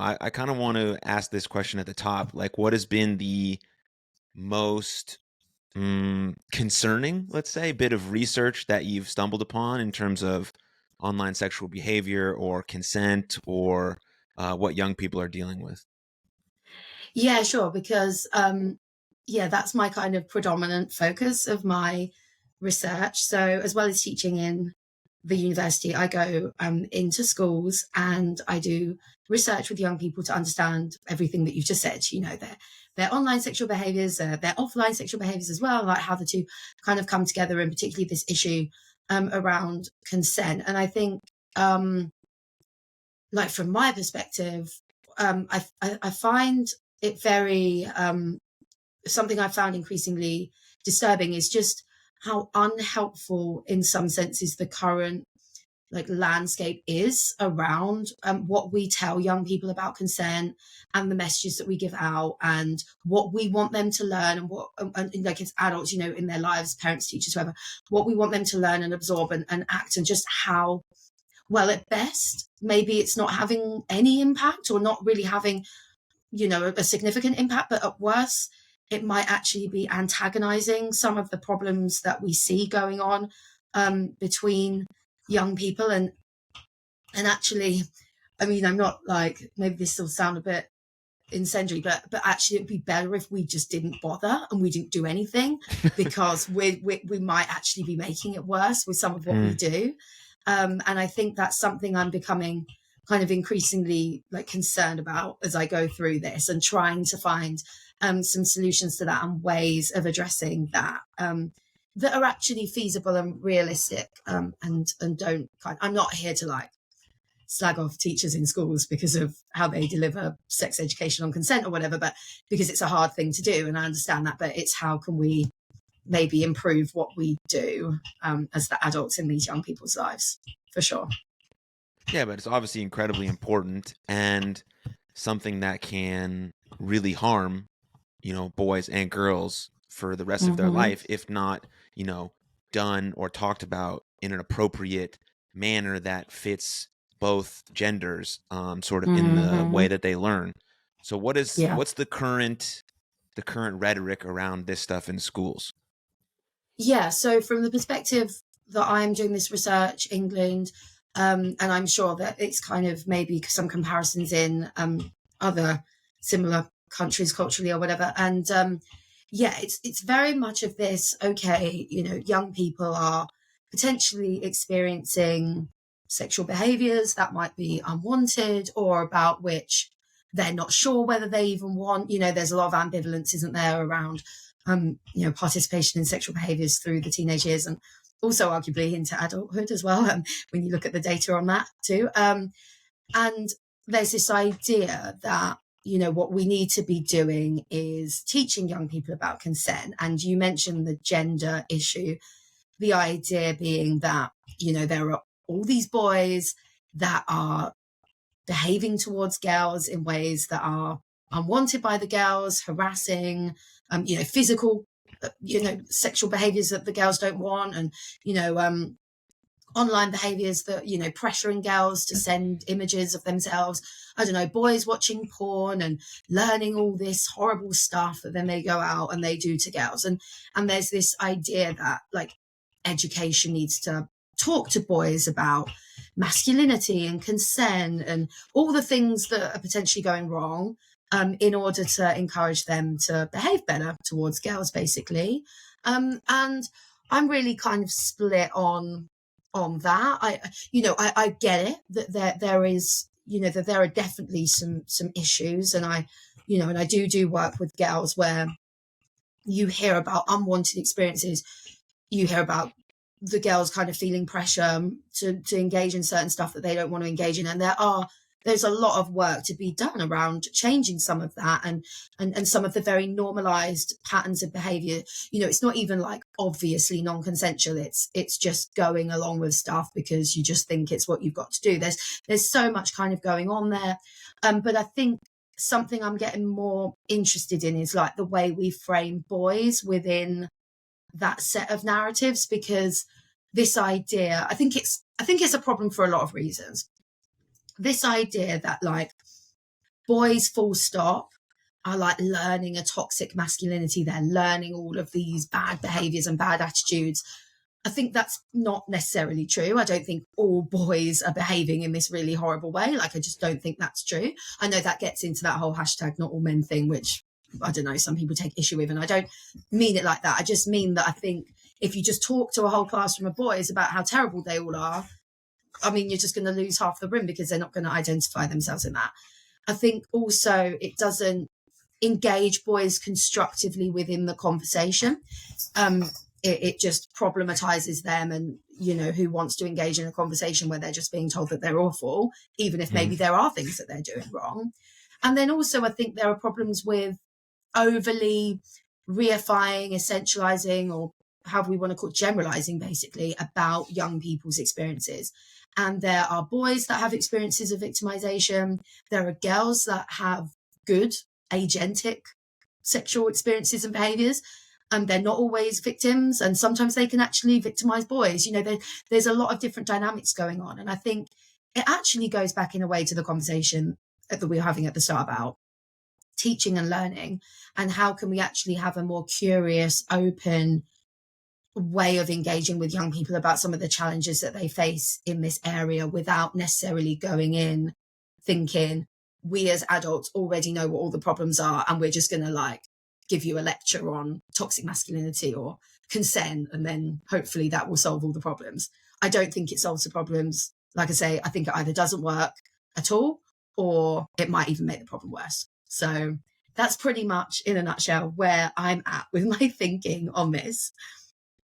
I kind of want to ask this question at the top. Like, what has been the most concerning, let's say, bit of research that you've stumbled upon in terms of online sexual behavior or consent or what young people are dealing with? Yeah, sure. Because yeah, that's my kind of predominant focus of my research. So, as well as teaching in the university, I go into schools and I do research with young people to understand everything that you've just said. Their online sexual behaviors, their offline sexual behaviors as well, like how the two kind of come together, and particularly this issue around consent. And I think, like from my perspective, I find it very something I found increasingly disturbing is just how unhelpful, in some senses, the current like landscape is around what we tell young people about consent and the messages that we give out and what we want them to learn and what and like as adults, in their lives, parents, teachers, whoever, what we want them to learn and absorb and act, and just how well, at best, maybe it's not having any impact or not really having, a significant impact, but at worst, it might actually be antagonizing some of the problems that we see going on between young people. And actually, I mean, I'm not like, maybe this will sound a bit incendiary, but actually it'd be better if we just didn't bother and we didn't do anything, because we might actually be making it worse with some of what we Mm. do. And I think that's something I'm becoming kind of increasingly like concerned about as I go through this, and trying to find some solutions to that and ways of addressing that that are actually feasible and realistic. And don't I'm not here to like slag off teachers in schools because of how they deliver sex education on consent or whatever, but because it's a hard thing to do, and I understand that. But it's how can we maybe improve what we do as the adults in these young people's lives, for sure. Yeah, but it's obviously incredibly important and something that can really harm, boys and girls for the rest of their Mm-hmm. life if not, you know, done or talked about in an appropriate manner that fits both genders, sort of in the way Mm-hmm. that they learn. So Yeah. what's the current rhetoric around this stuff in schools? Yeah. So from the perspective that I'm doing this research, England, and I'm sure that it's kind of maybe some comparisons in other similar countries culturally or whatever. And yeah, it's very much of this. Okay, young people are potentially experiencing sexual behaviors that might be unwanted or about which they're not sure whether they even want. There's a lot of ambivalence, isn't there, around participation in sexual behaviors through the teenage years, and also arguably into adulthood as well. When you look at the data on that too. And there's this idea that, what we need to be doing is teaching young people about consent. And you mentioned the gender issue, the idea being that, there are all these boys that are behaving towards girls in ways that are unwanted by the girls, harassing, physical, sexual behaviors that the girls don't want, and you know, online behaviors that pressuring girls to send images of themselves. I don't know, boys watching porn and learning all this horrible stuff that then they go out and they do to girls. And there's this idea that like education needs to talk to boys about masculinity and consent and all the things that are potentially going wrong, in order to encourage them to behave better towards girls, basically. And I'm really kind of split on that. I get it that there is, that there are definitely some issues, and I do work with girls where you hear about unwanted experiences. You hear about the girls kind of feeling pressure to engage in certain stuff that they don't want to engage in, and there's a lot of work to be done around changing some of that, and some of the very normalized patterns of behavior. It's not even like obviously non-consensual. It's just going along with stuff because you just think it's what you've got to do. There's so much kind of going on there. But I think something I'm getting more interested in is like the way we frame boys within that set of narratives, because this idea, I think it's a problem for a lot of reasons. This idea that like boys, full stop, are like learning a toxic masculinity. They're learning all of these bad behaviors and bad attitudes. I think that's not necessarily true. I don't think all boys are behaving in this really horrible way. Like, I just don't think that's true. I know that gets into that whole hashtag not all men thing, which I don't know, some people take issue with. And I don't mean it like that. I just mean that I think if you just talk to a whole classroom of boys about how terrible they all are, I mean, you're just going to lose half the room because they're not going to identify themselves in that. I think also it doesn't engage boys constructively within the conversation. It just problematizes them, and who wants to engage in a conversation where they're just being told that they're awful, even if maybe there are things that they're doing wrong. And then also I think there are problems with overly reifying, essentializing, or however we want to call it, generalizing basically about young people's experiences. And there are boys that have experiences of victimization. There are girls that have good agentic sexual experiences and behaviors. And they're not always victims, and sometimes they can actually victimize boys. There's a lot of different dynamics going on. And I think it actually goes back in a way to the conversation that we were having at the start about teaching and learning, and how can we actually have a more curious, open way of engaging with young people about some of the challenges that they face in this area without necessarily going in thinking we as adults already know what all the problems are and we're just going to give you a lecture on toxic masculinity or consent, and then hopefully that will solve all the problems. I don't think it solves the problems. Like I say, I think it either doesn't work at all or it might even make the problem worse. So that's pretty much in a nutshell where I'm at with my thinking on this.